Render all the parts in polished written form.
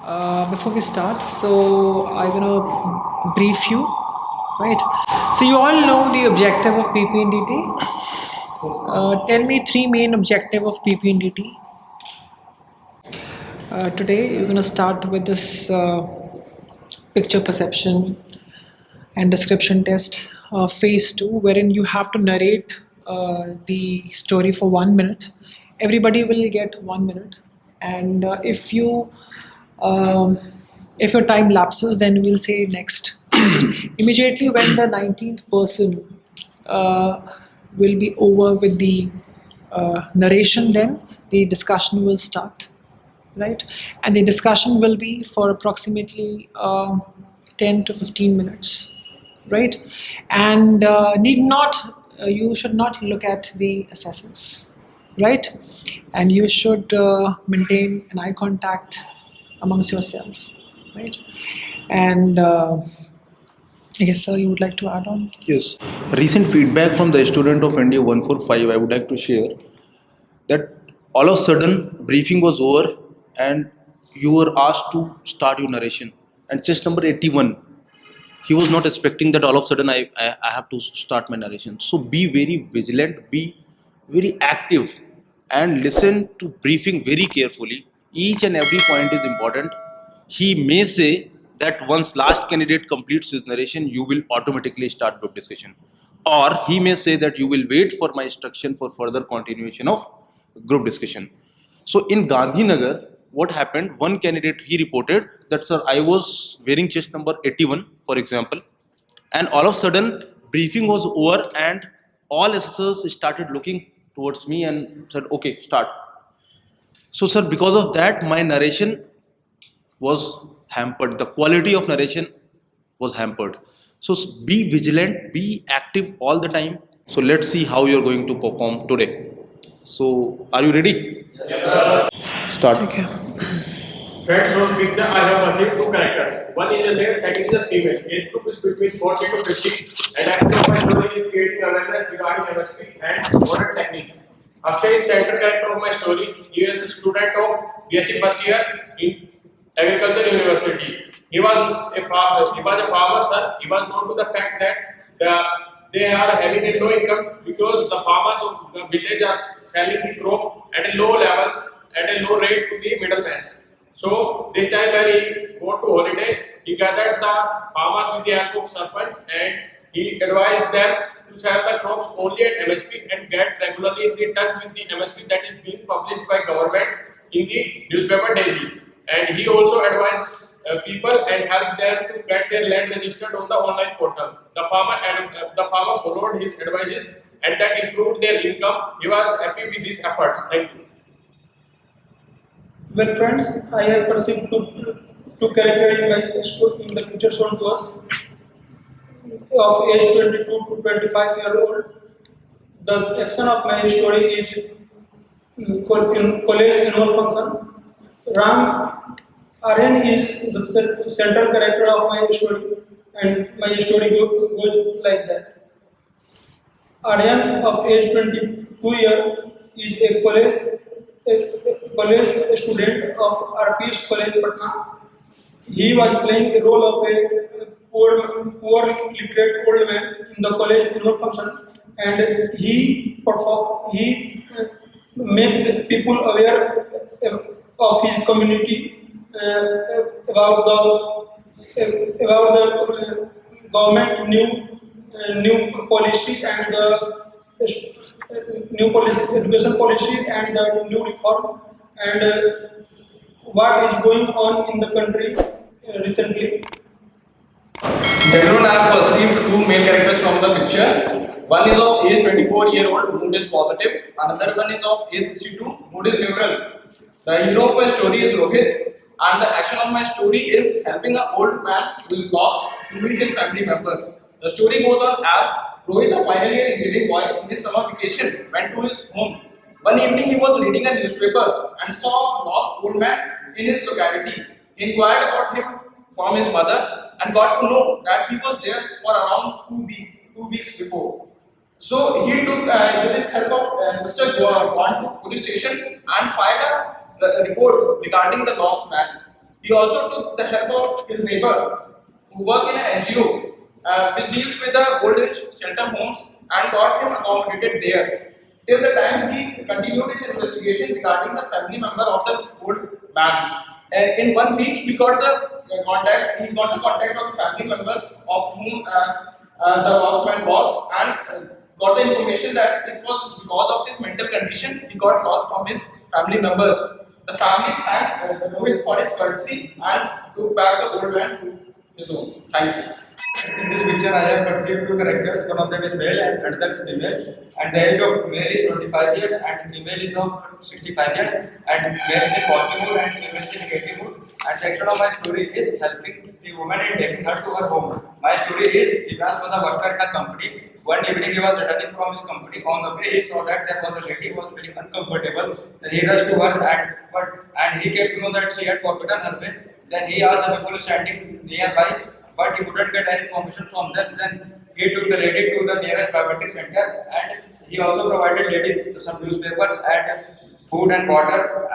Before we start, so I'm gonna brief you, right? So you all know the objective of PP&DT. Tell me three main objective of PP&DT. Today we're gonna start with this picture perception and description test, phase 2, wherein you have to narrate the story for 1 minute. Everybody will get 1 minute, and if your time lapses, then we'll say next. Immediately when the 19th person will be over with the narration, then the discussion will start, right? And the discussion will be for approximately 10 to 15 minutes, right? And you should not look at the assessors, right? And you should maintain an eye contact amongst yourself, right? And I guess, sir, you would like to add on? Yes. Recent feedback from the student of NDA 145, I would like to share that all of a sudden briefing was over and you were asked to start your narration. And test number 81, he was not expecting that all of a sudden I have to start my narration. So be very vigilant, be very active and listen to briefing very carefully. Each and every point is important. He may say that once last candidate completes his narration, you will automatically start group discussion. Or he may say that you will wait for my instruction for further continuation of group discussion. So in Gandhinagar, what happened, one candidate, he reported that, sir, I was wearing chest number 81, for example, and all of a sudden briefing was over and all assessors started looking towards me and said, okay, start. So, sir, because of that, my narration was hampered. The quality of narration was hampered. So be vigilant, be active all the time. So let's see how you're going to perform today. So are you ready? Yes, sir. Start. Okay. Friends, from picture I have perceived two characters. One is a male, second is a female. Age group is between 40 to 50. And action of my story is creating awareness regarding MSP and modern techniques. Akshay is center character of my story. He is a student of BSc first year in Agriculture University. He was a farmer, sir. He was known to the fact that they are having a low income because the farmers of the village are selling the crop at a low level, at a low rate to the middlemen. So this time when he went to holiday, he gathered the farmers with the help of Sarpanch and he advised them to sell the crops only at MSP and get regularly in touch with the MSP that is being published by government in the newspaper daily. And he also advised people and helped them to get their land registered on the online portal. The farmer followed his advices and that improved their income. He was happy with these efforts. Thank you. Well, friends, I have perceived two characters in the picture shown to us of age 22 to 25-year-old. The action of my story is in college annual function. Aryan is the central character of my story, and my story goes like that. Aryan of age 22 years is a college student of RPS College Patna. He was playing a role of a poor literate old man in the college annual function, and he made the people aware of his community about the government new policy and education policy and the new reform and what is going on in the country recently. Gentlemen, I have perceived two main characters from the picture. One is of age 24-year-old, mood is positive. Another one is of age 62, mood is neutral. The hero of my story is Rohit, and the action of my story is helping an old man who is lost to meet his family members. The story goes on as Rohit, a final year engineering boy in his summer vacation, went to his home. One evening he was reading a newspaper and saw a lost old man in his locality. He inquired about him from his mother and got to know that he was there for around 2 weeks before. So he took, with his help of sister, gone to police station and filed a report regarding the lost man. He also took the help of his neighbor who work in an NGO which deals with the old age shelter homes and got him accommodated there. Till the time he continued his investigation regarding the family member of the old man. In 1 week, he got the contact. He got the contact of family members of whom the lost man was, and got the information that it was because of his mental condition he got lost from his family members. The family thanked Rohit for his courtesy and took back the old man to his home. Thank you. In this picture, I have perceived two characters. One of them is male and another is female. And the age of male is 25 years and female is of 65 years. And male is in positive mood and female is in negative mood. And the action of my story is helping the woman in taking her to her home. My story is Divas was a worker in a company. One evening he was returning from his company. On the way he saw that there was a lady who was feeling uncomfortable. Then he rushed to her and he came to know that she had forbidden her way. Then he asked the people standing nearby, but he couldn't get any information from them. Then he took the lady to the nearest biometric center and he also provided lady some newspapers and food and water,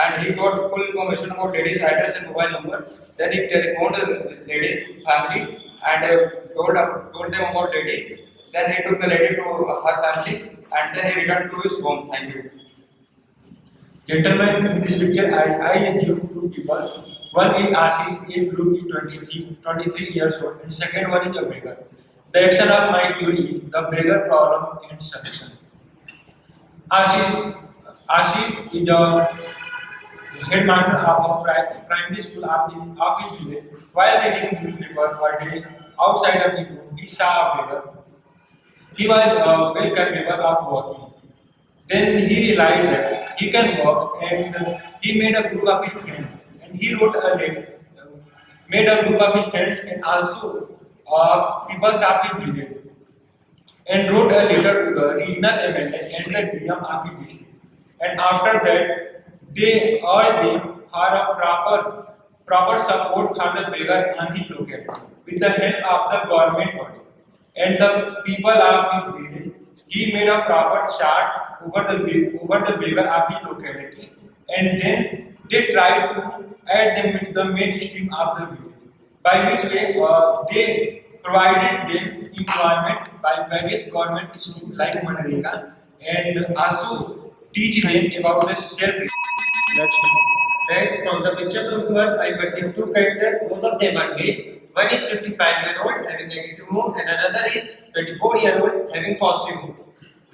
and he got full information about lady's address and mobile number. Then he telephoned the lady's family and told them about lady. Then he took the lady to her family and then he returned to his home. Thank you. Gentlemen, in this picture, I include two people. One is Ashish, age group is 23 years old, and second one is a beggar. The action of my story is the beggar problem and solution. Ashish is a headmaster of a primary school of his village. While reading newspaper one day outside of his room, he saw a beggar. He was well capable of walking. Then he realized that he can walk, and he made a group of his friends. And he wrote a letter, made a group of his friends and also people of his village, and wrote a letter to the regional MLA and the DM of his district. And after that, they urged them for a proper support for the beggar on his locality with the help of the government body and the people of his village. He made a proper chart over the beggar of his locality, and then they tried to add them into the mainstream of the village, by which way they provided them employment by various government schemes like Manrega, and also teach them about the self-reliance. Friends, from the pictures of us, I perceive two characters, both of them are male. One is 55-year-old having negative mood and another is 24-year-old having positive mood.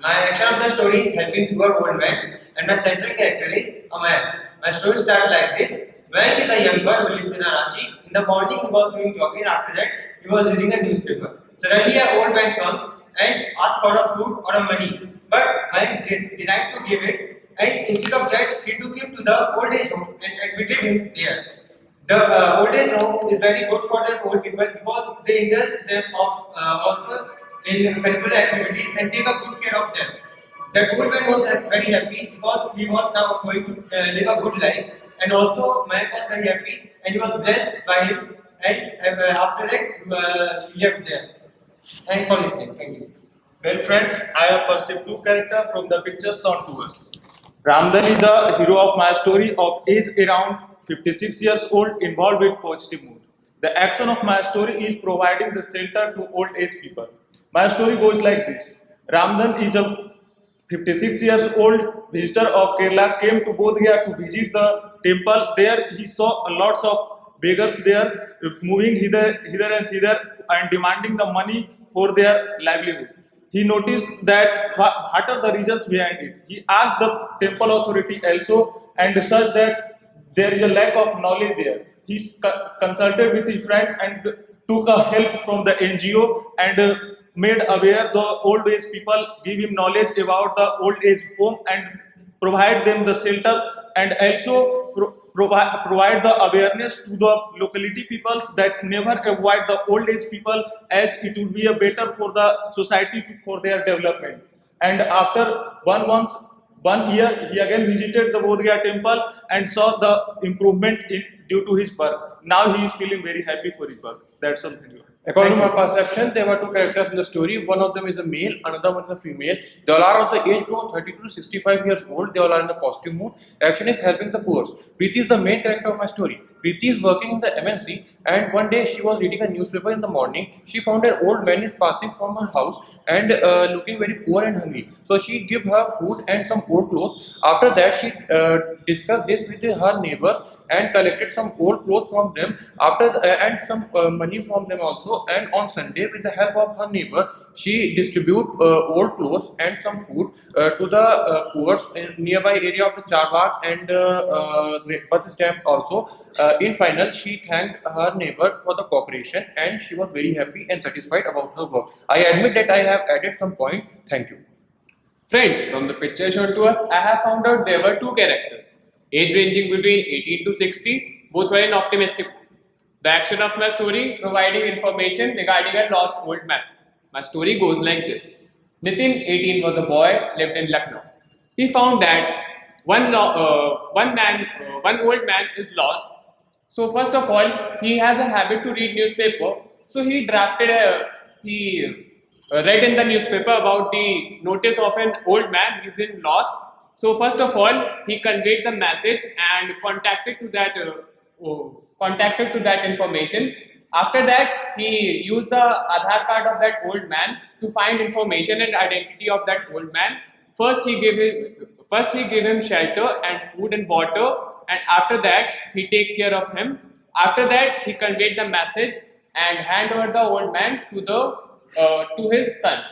My action of the story is helping poor old man, and my central character is a man. My story starts like this. When is a young boy who lives in Ranchi. In the morning he was doing jogging, after that he was reading a newspaper. Suddenly an old man comes and asks for a food or a money, but man denied to give it, and instead of that he took him to the old age home and admitted him there. The old age home is very good for the old people because they indulge them also in curricular activities and take a good care of them. That old man was very happy because he was now going to live a good life, and also man was very happy and he was blessed by him, and after that he left there. Thanks for listening. Thank you. Well, friends, I have perceived two characters from the pictures shown to us. Ramdan is the hero of my story, of age around 56 years old, involved with positive mood. The action of my story is providing the shelter to old age people. My story goes like this. Ramdan is a 56 years old visitor of Kerala, came to Bodh Gaya to visit the temple. There he saw lots of beggars there moving hither and thither and demanding the money for their livelihood. He noticed that what are the reasons behind it. He asked the temple authority also and researched that there is a lack of knowledge there. He consulted with his friend and took a help from the NGO and made aware the old age people, give him knowledge about the old age home and provide them the shelter, and also provide the awareness to the locality peoples that never avoid the old age people, as it would be a better for the society for their development. And after 1 year, he again visited the Bodh Gaya temple and saw the improvement due to his birth. Now he is feeling very happy for his birth. That's all. Thank you. According to my perception, there were two characters in the story. One of them is a male, another one is a female. They all are of the age group 32 to 65 years old. They all are in the positive mood. Action is helping the poor. Preeti is the main character of my story. Preeti is working in the MNC, and one day she was reading a newspaper in the morning. She found an old man is passing from her house and looking very poor and hungry. So she gave her food and some old clothes. After that, she discussed this with her neighbors and collected some old clothes from them and some money from them also. And on Sunday, with the help of her neighbor, she distribute old clothes and some food to the poor in nearby area of the Charbagh and bus stand also. In final, she thanked her neighbor for the cooperation and she was very happy and satisfied about her work. I admit that I have added some point. Thank you. Friends, from the picture shown to us, I have found out there were two characters, age ranging between 18 to 60, both were in optimistic mood. The action of my story providing information regarding a lost old man. My story goes like this. Nitin, 18, was a boy, lived in Lucknow. He found that one old man is lost. So first of all, he has a habit to read newspaper. So he read in the newspaper about the notice of an old man is in lost. So first of all, he conveyed the message and contacted to that information. After that, he used the Aadhaar card of that old man to find information and identity of that old man. First he gave him shelter and food and water, and after that he take care of him. After that, he conveyed the message and hand over the old man to his son.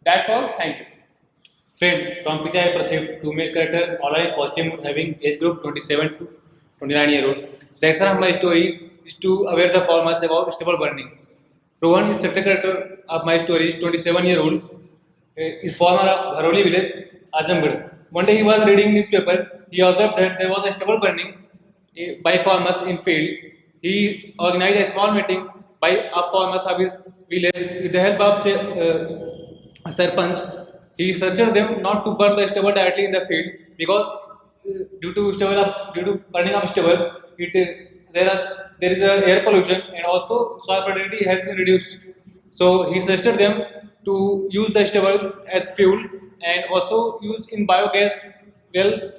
That's all. Thank you. Friends, from which I perceived two male characters, all are positive mood, having age group 27 to 29-year-old. The action of my story is to aware the farmers about stubble burning. Rohan is second character of my story, is 27-year-old, is farmer of Gharoli village, Azamgarh. One day he was reading newspaper, he observed that there was a stubble burning by farmers in field. He organized a small meeting by farmers of his village with the help of Sarpanch. He suggested them not to burn the stubble directly in the field because due to burning of stubble, there is a air pollution and also soil fertility has been reduced. So he suggested them to use the stubble as fuel and also use in biogas well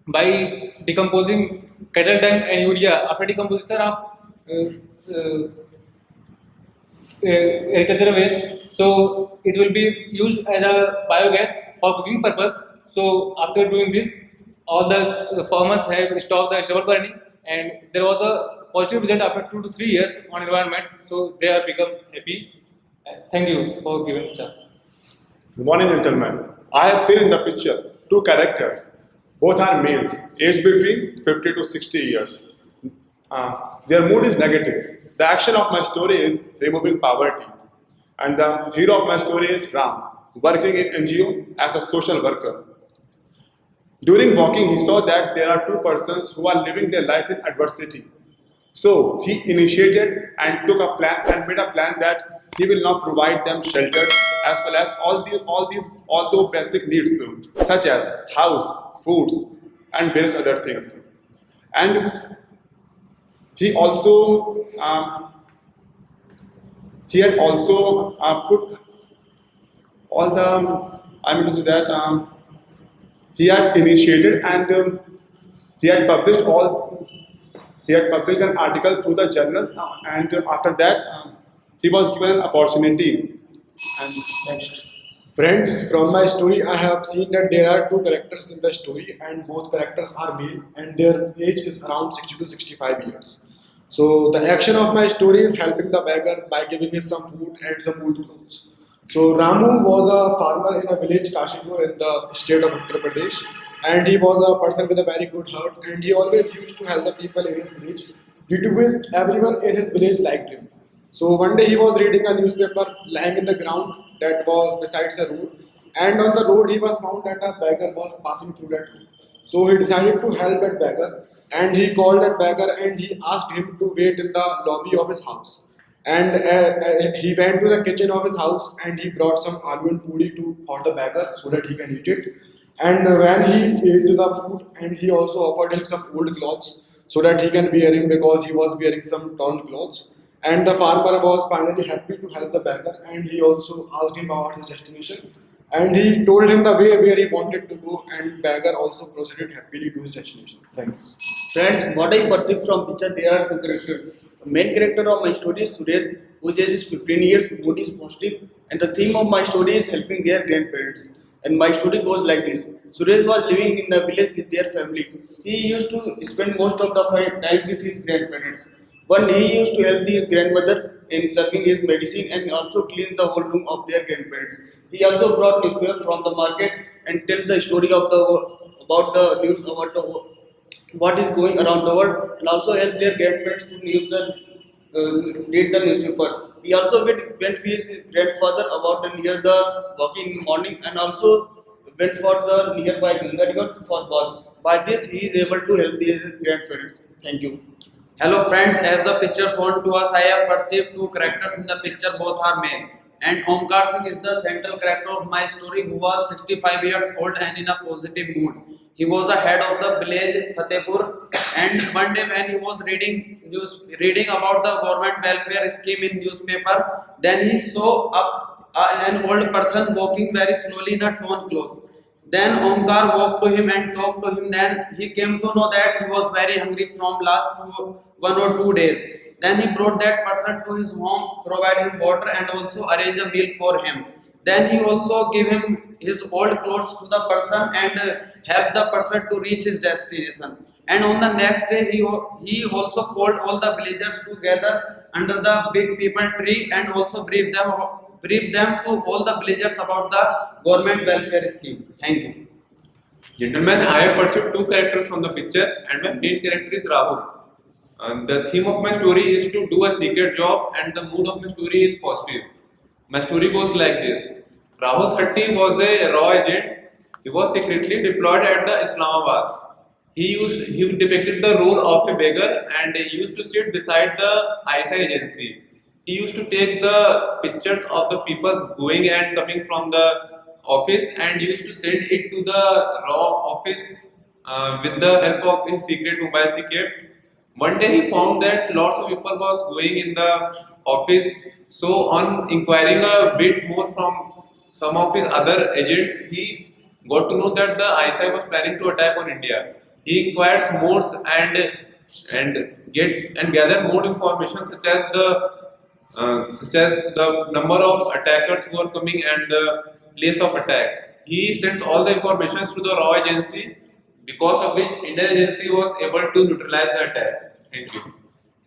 by decomposing cattle dung and urea. After decomposition of agricultural waste, so it will be used as a biogas for cooking purpose. So after doing this, all the farmers have stopped the stubble burning, and there was a positive result after 2 to 3 years on environment. So they have become happy. Thank you for giving me chance. Good morning, gentlemen. I have seen in the picture two characters. Both are males, aged between 50 to 60 years. Their mood is negative. The action of my story is removing poverty. And the hero of my story is Ram, working in NGO as a social worker. During walking, he saw that there are two persons who are living their life in adversity. So he initiated and took a plan and made a plan that he will now provide them shelter as well as all those basic needs such as house, foods, and various other things. And he also had also put all the he had initiated and he had published an article through the journals, and after that he was given an opportunity. And next. Friends, from my story, I have seen that there are two characters in the story, and both characters are male, and their age is around 60 to 65 years. So the action of my story is helping the beggar by giving him some food and some old clothes. So Ramu was a farmer in a village Kashipur in the state of Uttar Pradesh, and he was a person with a very good heart, and he always used to help the people in his village, due to which everyone in his village liked him. So one day he was reading a newspaper lying in the ground that was besides a road, and on the road he was found that a beggar was passing through that road. So he decided to help that beggar, and he called that beggar and he asked him to wait in the lobby of his house. And he went to the kitchen of his house and he brought some aloo and puri for the beggar so that he can eat it. And when he ate the food, and he also offered him some old clothes so that he can wear him, because he was wearing some torn clothes. And the farmer was finally happy to help the beggar, and he also asked him about his destination. And he told him the way where he wanted to go, and beggar also proceeded happily to his destination. Thank you. Friends, what I perceive from picture, there are two characters. The main character of my story is Suresh, whose age is 15 years, mood is positive, and the theme of my story is helping their grandparents. And my story goes like this. Suresh was living in a village with their family. He used to spend most of the time with his grandparents. One day he used to help his grandmother in serving his medicine and also cleans the whole room of their grandparents. He also brought newspaper from the market and tells the story of the about the news about the what is going around the world, and also help their grandparents to read the newspaper. He also went with his grandfather about near the walking in the morning, and also went for the nearby Ganga river for bath. By this, he is able to help his grandparents. Thank you. Hello friends, as the picture shown to us, I have perceived two characters in the picture, both are male. And Omkar Singh is the central character of my story, who was 65 years old and in a positive mood. He was the head of the village Fatehpur, and one day when he was reading about the government welfare scheme in newspaper, then he saw an old person walking very slowly in a torn clothes. Then Omkar walked to him and talked to him. Then he came to know that he was very hungry from last 1 or 2 days. Then he brought that person to his home, provide him water and also arrange a meal for him. Then he also gave him his old clothes to the person and helped the person to reach his destination. And on the next day, he also called all the villagers together under the big people tree and also briefed them to all the villagers about the government welfare scheme. Thank you. Gentlemen, I have perceived two characters from the picture, and my main character is Rahul. The theme of my story is to do a secret job, and the mood of my story is positive. My story goes like this. Rahul 30 was a raw agent. He was secretly deployed at the Islamabad. He depicted the role of a beggar, and he used to sit beside the ISI agency. He used to take the pictures of the people going and coming from the office and used to send it to the raw office with the help of his secret mobiles he kept. One day he found that lots of people was going in the office. So on inquiring a bit more from some of his other agents, he got to know that the ISI was planning to attack on India. He inquires more and gather more information such as the number of attackers who are coming and the place of attack. He sends all the information to the raw agency, because of which Indian agency was able to neutralize the attack. Thank you.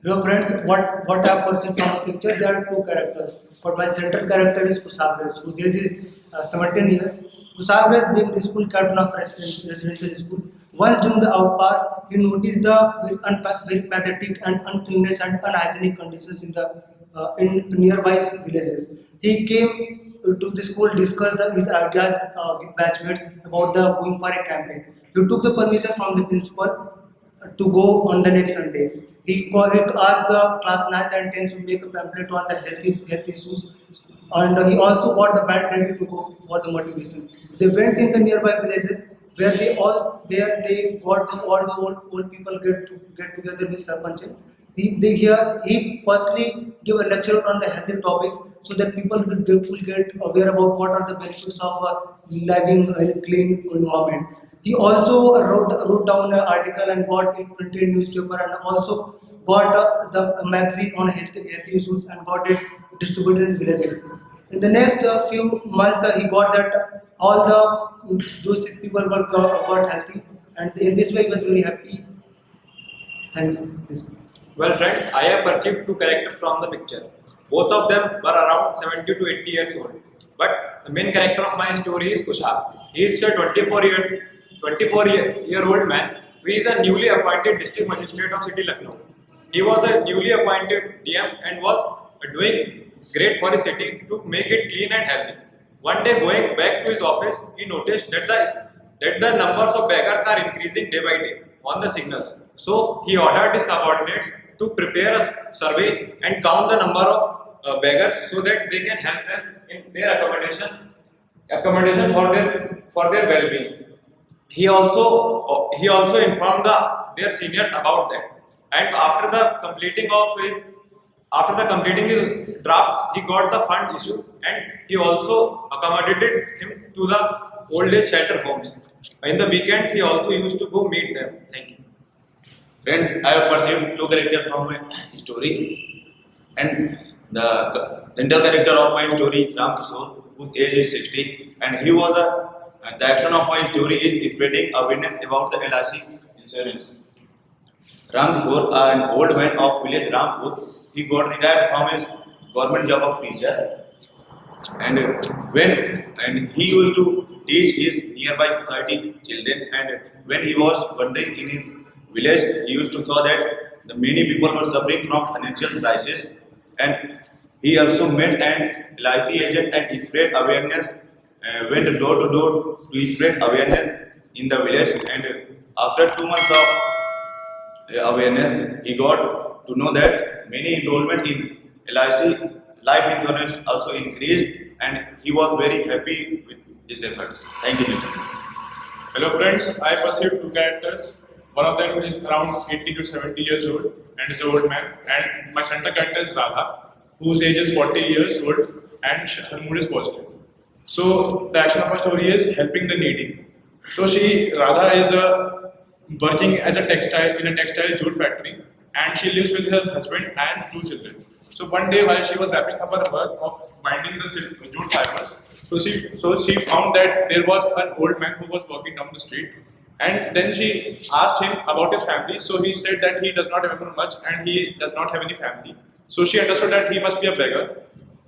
Hello friends, what I have perceived from the picture, there are two characters. But my central character is Kusagras, whose age is 17 years. Kusagras being the school captain of residential school. Once during the outpass, he noticed the very pathetic and uncleanness and unhygienic conditions in nearby villages. He came to the school, discussed his ideas with batchmates about going for a campaign. He took the permission from the principal to go on the next Sunday. He asked the class 9th and 10th to make a pamphlet on the health issues, and he also got the band ready to go for the motivation. They went in the nearby villages where they got all the old people get together with Sarpanch. He personally give a lecture on the healthy topics so that people will get aware about what are the benefits of living in a clean environment. He also wrote down an article and got it printed in newspaper, and also got the magazine on health issues and got it distributed in villages. In the next few months, he got that all those sick people got healthy, and in this way he was very happy. Thanks. Well friends, I have perceived two characters from the picture. Both of them were around 70 to 80 years old. But the main character of my story is Kushal. He is a 24-year-old man who is a newly appointed district magistrate of city Lucknow. He was a newly appointed DM and was doing great for his city to make it clean and healthy. One day going back to his office, he noticed that the numbers of beggars are increasing day by day on the signals. So he ordered his subordinates to prepare a survey and count the number of beggars so that they can help them in their accommodation for their well-being. He also informed their seniors about that. And after the completing of his After the completing his drafts, he got the fund issue and he also accommodated him to the old age shelter homes. In the weekends, he also used to go meet them. Thank you. Friends, I have perceived two characters from my story, and the central character of my story is Ram Kishore, whose age is 60, and he was the action of my story is spreading awareness about the LIC insurance. Ram Kishore, an old man of village Rampur, he got retired from his government job of teacher, and he used to teach his nearby society children, and when he was wandering in his village, he used to saw that the many people were suffering from financial crisis, and he also met an LIC agent and he spread awareness, went door to door to spread awareness in the village, and after 2 months of awareness, he got to know that many enrollment in LIC life insurance also increased, and he was very happy with his efforts. Thank you, Nitin. Hello friends, I perceive two characters. One of them is around 80 to 70 years old and is an old man, and my center character is Radha, whose age is 40 years old and her mood is positive. So the action of my story is helping the needy. So Radha is working as a textile jute factory, and she lives with her husband and 2 children. So one day while she was wrapping up her work of binding the jute fibers, so she found that there was an old man who was walking down the street, and then she asked him about his family. So he said that he does not remember much and he does not have any family. So she understood that he must be a beggar,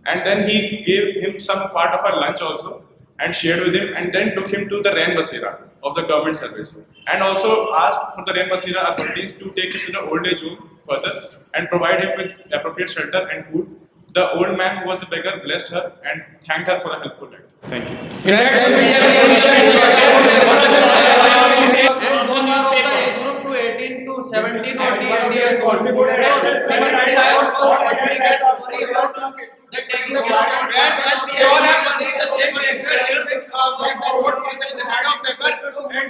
and then he gave him some part of her lunch also and shared with him, and then took him to the Rain Basira of the government service, and also asked for the Rain Basira authorities to take him to the old age home further and provide him with appropriate shelter and food. The old man who was a beggar blessed her and thanked her for a helpful act. Thank you. And both are of the age group to 18 to 17 or 18 years old. The taking care of they all have the picture check and the head of paper and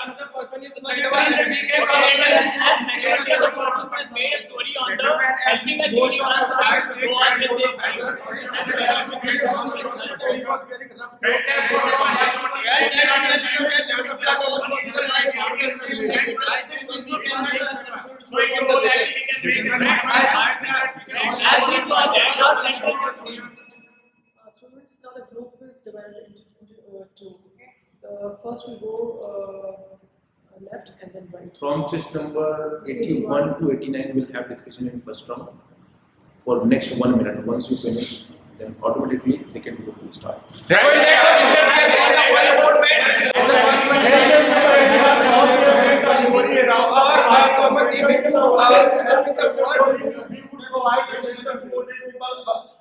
another person is the secretary and we can made a story on the helping the needy ones and so on with Students, now the group is divided into two. First we go left and then right. From chest number 81 to 89, we'll have discussion in first round for next 1 minute. Once you finish, then automatically second group will start.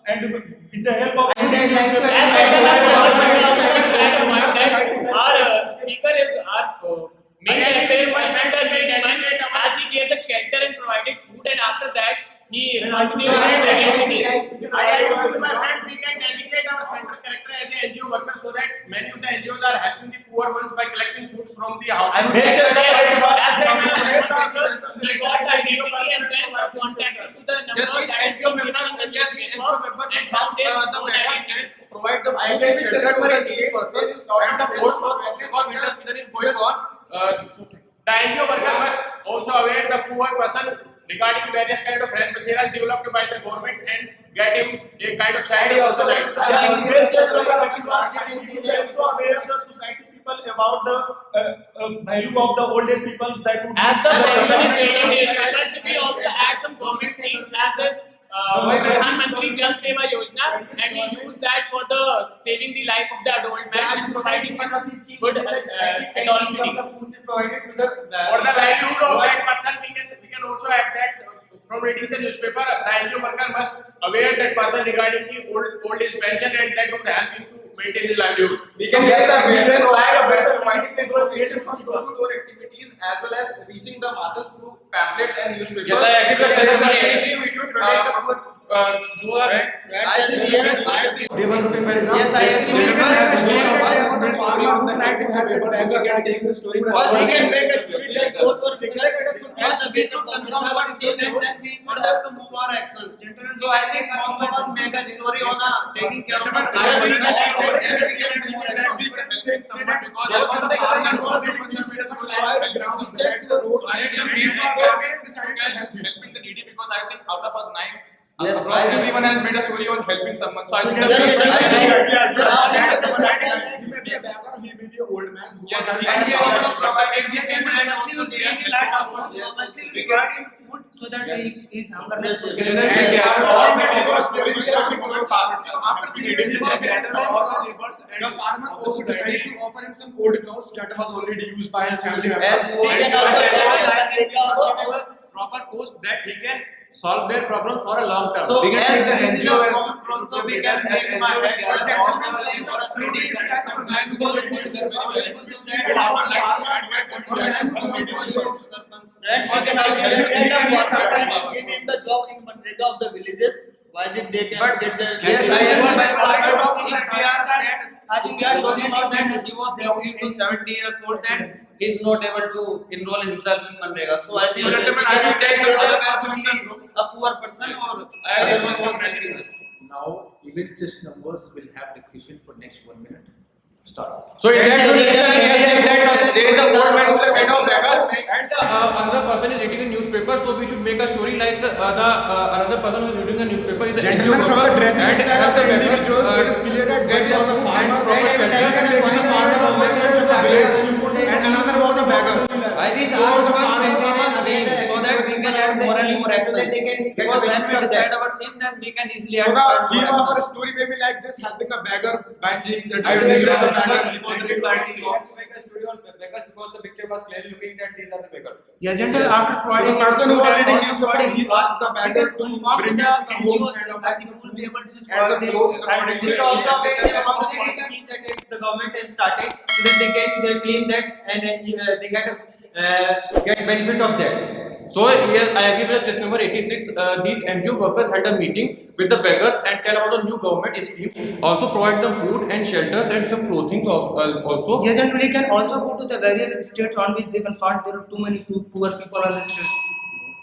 And with the help of our speaker is our main character is one as he gave the shelter and provided food, and after that he continued his activity. I told my friends we can designate our center character as an NGO worker so that many of the NGOs are helping the poor ones by collecting foods from the house. And we got the identity and then contacted to the number that has been given on the newspaper and found this provide the shelter for a needy person and the board because winter season is going on. The NGO worker must also aware the poor person regarding various kind of rent procedures developed by the government and get him a kind of charity also like also aware of the society people about the value of the old age people that would as the person is changing SSB also add some government things as Pradhan Mantri Jan Seva Yojana, and he used that for the saving the life of the adult man and providing good technology. For the value of that person, we can also add that from reading the newspaper, the NGO worker must aware that person regarding the old age pension, and that would help him to maintain his livelihood. We can get the awareness by better providing the information from door-to-door activities as well as reaching the masses through pamphlets and newspapers. We should protect the do a Yes, I agree. the farmer who tried to have the beggar. We can take the story. First, we can make a story that both were bigger. First, we should confirm what it is, and then we should have to move our actions. So I think most of us make a story on taking care of the helping the needy, because I think out of us 9, yes, approximately everyone has made a story on helping someone. So I think He may be a beggar, he may be an old man. yes, he and we can also provide food so that he is hungerness. After seeing the farmer also decided to offer him some old clothes that was already used by his family members. As we can also proper cost that he can solve their problems for a long term. so We can take the NGO as also we can make my head the job in Manrega of the villages. Why did they get the? Yes, I agree. I think we are talking about that he was belonging to 70 years old and he is not able to enroll himself in Manrega. So I think a poor person or other one from Now, even just numbers will have discussion for next 1 minute. Start. So in that there is a old man who is a kind of beggar, and another person is reading a newspaper. So we should make a story like another person who is reading a newspaper is the Gentlemen, from the dressing style of the individuals, it is clear that one was a farmer, and another was a beggar. I think our first maintenance again so that we can add more and more action. Because when we decide our theme, then we can easily add. So the theme of our story may be like this: helping a beggar by seeing the Let's make a story on beggars because the picture was clearly looking that these are the beggars. Yes, gentle, after providing the person who already also gives providing, he asks the beggar to inform bring the the NGO, clothes and I think we will be able to just and the provide clothes them. according to We also make them from the scheme that the government has started so that they claim that and they get benefit of that. So here I agree with test number 86. These NGO workers had a meeting with the beggars and tell about the new government schemes. Also provide them food and shelter and some clothing also. Yes, and we can also go to the various states on which they can find there are too many poor people on the street.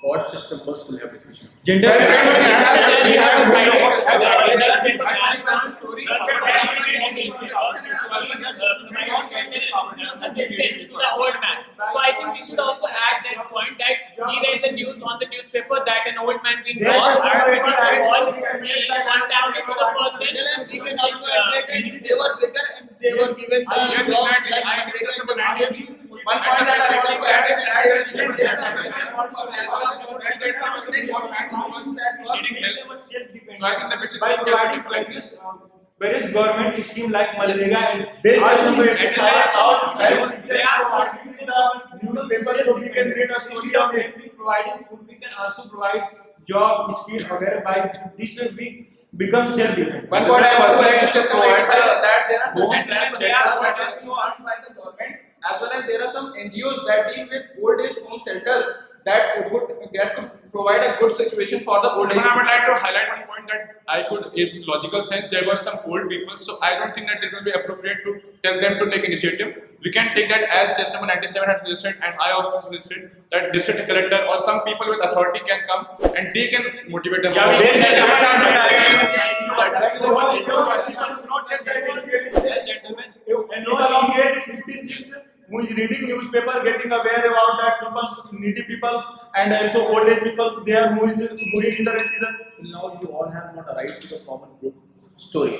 Odd system numbers will have discussion. Assistance to the old man. So I think we should also add that point that he read the news on the newspaper that an old man being lost. He contacted to the person. We can also add that they were bigger and they were given the job like Manrega in the villages. One point that I want to add is that I think the basic by providing like this various government scheme like Manrega and they are providing the newspaper so we can read a story of it. Providing food, we can also provide job skill by this will be become self-dependent. one point I also like to provide that there are certain centers that are also owned by the government, as well as there are some NGOs that deal with old age home centers that could provide a good situation for the old age. I would like to highlight one point that in logical sense, there were some old people, so I don't think that it will be appropriate to tell them to take initiative. We can take that as test number 97 has suggested, and I also suggested that district collector or some people with authority can come and they can motivate them. Who is reading newspaper, getting aware about that needy peoples and also old age peoples there who is moving in the season. Now you all have not arrived to the common group story.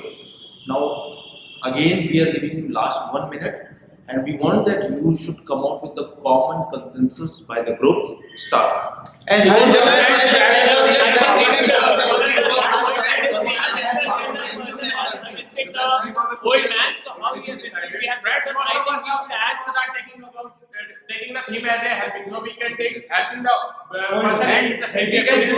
Now again we are giving you last 1 minute and we want that you should come out with the common consensus by the group. Start. As old man, so how we have read, so I think we should add to that taking the theme as a helping. So we can take helping the person and we can do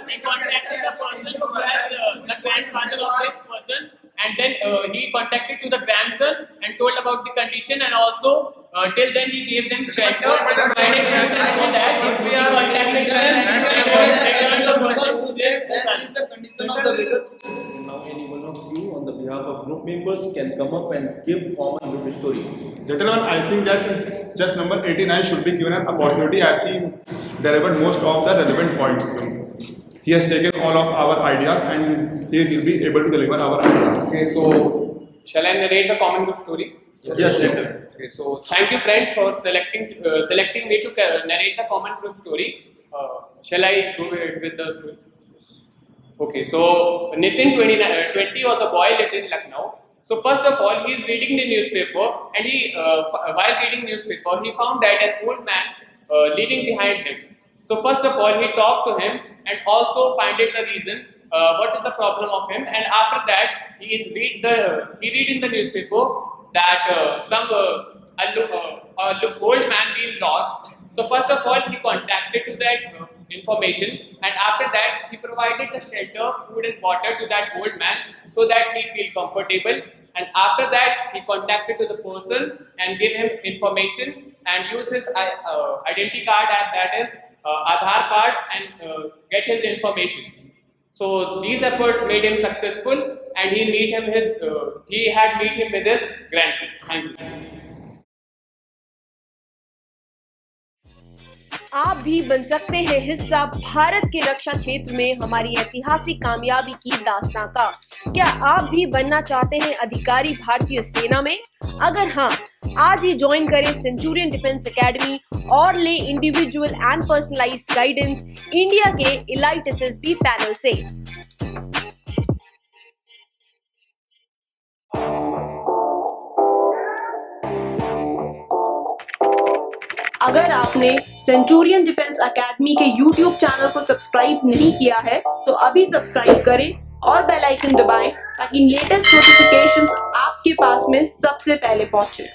we contacted the person who has the grandfather of this person, and then he contacted to the grandson and told about the condition, and also till then he gave them shelter, providing them so that if we are contacting them our group members can come up and give common group story. Gentlemen, I think that just number 89 should be given an opportunity as he delivered most of the relevant points. He has taken all of our ideas and he will be able to deliver our ideas. Okay, so shall I narrate the common group story? Yes, gentlemen. Okay, so thank you friends for selecting me to narrate the common group story. Shall I go ahead with the story? Okay, so Nitin 20 was a boy lived in Lucknow. So first of all, he is reading the newspaper, and while reading newspaper, he found that an old man leaving behind him. So first of all, he talked to him and also find it the reason what is the problem of him. And after that, he read in the newspaper that old man being lost. So first of all, he contacted to that information, and after that he provided the shelter, food and water to that old man so that he feel comfortable. And after that he contacted to the person and give him information and use his identity card, that is Aadhaar card, and get his information. So these efforts made him successful, and he had meet him with his grandson. Thank you. आप भी बन सकते हैं हिस्सा भारत के रक्षा क्षेत्र में हमारी ऐतिहासिक कामयाबी की दास्तां का। क्या आप भी बनना चाहते हैं अधिकारी भारतीय सेना में? अगर हाँ, आज ही ज्वाइन करें सेंचुरियन डिफेंस एकेडमी और ले individual and personalised guidance India के एलाइट एसएसबी पैनल से। अगर आपने सेंचुरियन डिफेंस एकेडमी के YouTube चैनल को सब्सक्राइब नहीं किया है तो अभी सब्सक्राइब करें और बेल आइकन दबाएं ताकि लेटेस्ट नोटिफिकेशंस आपके पास में सबसे पहले पहुंचे।